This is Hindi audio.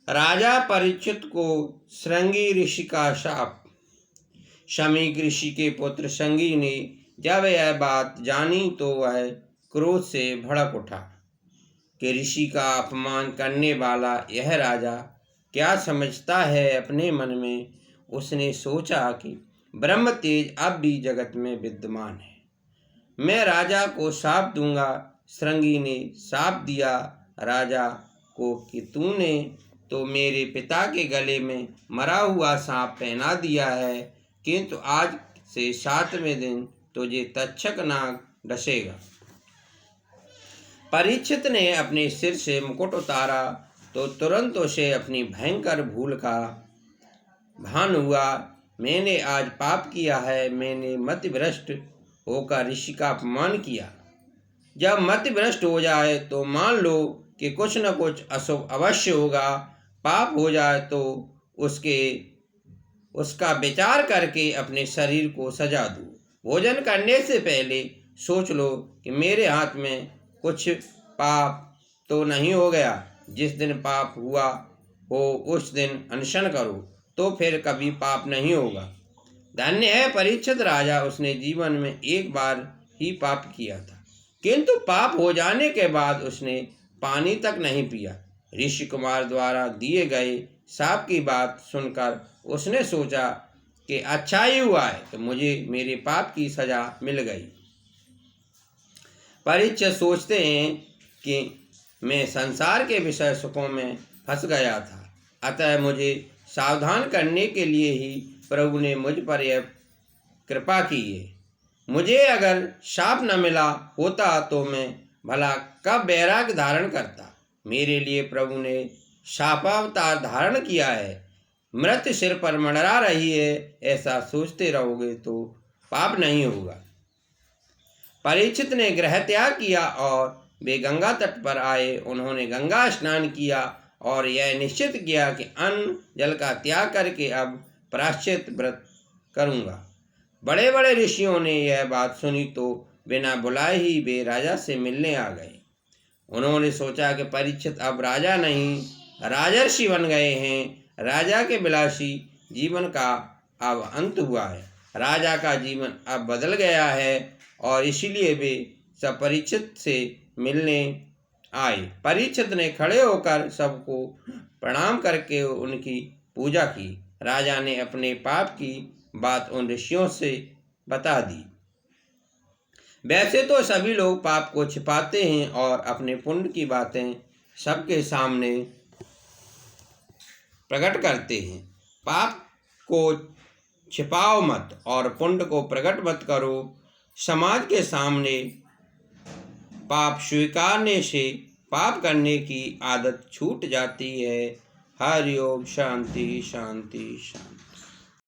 राजा परीक्षित को श्रृंगी ऋषि का शाप। शमीक ऋषि के पुत्र श्रृंगी ने जब यह बात जानी तो वह क्रोध से भड़क उठा कि ऋषि का अपमान करने वाला यह राजा क्या समझता है। अपने मन में उसने सोचा कि ब्रह्म तेज अब भी जगत में विद्यमान है, मैं राजा को शाप दूंगा। श्रृंगी ने शाप दिया राजा को कि तूने तो मेरे पिता के गले में मरा हुआ सांप पहना दिया है, किंतु आज से 7वें दिन तुझे तक्षक नाग डसेगा। परीक्षित ने अपने सिर से मुकुट उतारा तो तुरंत उसे अपनी भयंकर भूल का भान हुआ। मैंने आज पाप किया है, मैंने मतिभ्रष्ट होकर ऋषि का अपमान किया। जब मतिभ्रष्ट हो जाए तो मान लो कि कुछ न कुछ अशुभ अवश्य होगा। पाप हो जाए तो उसका विचार करके अपने शरीर को सजा दो। भोजन करने से पहले सोच लो कि मेरे हाथ में कुछ पाप तो नहीं हो गया। जिस दिन पाप हुआ हो उस दिन अनशन करो, तो फिर कभी पाप नहीं होगा। धन्य है परीक्षित राजा, उसने जीवन में एक बार ही पाप किया था, किंतु पाप हो जाने के बाद उसने पानी तक नहीं पिया। ऋषि कुमार द्वारा दिए गए शाप की बात सुनकर उसने सोचा कि अच्छा ही हुआ है कि मुझे मेरे पाप की सजा मिल गई। परीक्षित सोचते हैं कि मैं संसार के विषय सुखों में फंस गया था, अतः मुझे सावधान करने के लिए ही प्रभु ने मुझ पर यह कृपा की है। मुझे अगर शाप न मिला होता तो मैं भला कब वैराग्य धारण करता। मेरे लिए प्रभु ने शापावतार धारण किया है। मृत्यु सिर पर मंडरा रही है, ऐसा सोचते रहोगे तो पाप नहीं होगा। परीक्षित ने गृह त्याग किया और वे गंगा तट पर आए। उन्होंने गंगा स्नान किया और यह निश्चित किया कि अन्न जल का त्याग करके अब प्रायश्चित व्रत करूँगा। बड़े बड़े ऋषियों ने यह बात सुनी तो बिना बुलाए ही वे राजा से मिलने आ गए। उन्होंने सोचा कि परीक्षित अब राजा नहीं राजर्षि बन गए हैं। राजा के विलासी जीवन का अब अंत हुआ है, राजा का जीवन अब बदल गया है और इसीलिए वे सब परीक्षित से मिलने आए। परीक्षित ने खड़े होकर सबको प्रणाम करके उनकी पूजा की। राजा ने अपने पाप की बात उन ऋषियों से बता दी। वैसे तो सभी लोग पाप को छिपाते हैं और अपने पुण्य की बातें सबके सामने प्रकट करते हैं। पाप को छिपाओ मत और पुण्य को प्रकट मत करो। समाज के सामने पाप स्वीकारने से पाप करने की आदत छूट जाती है। हरि ओम। शांति शांति शांति।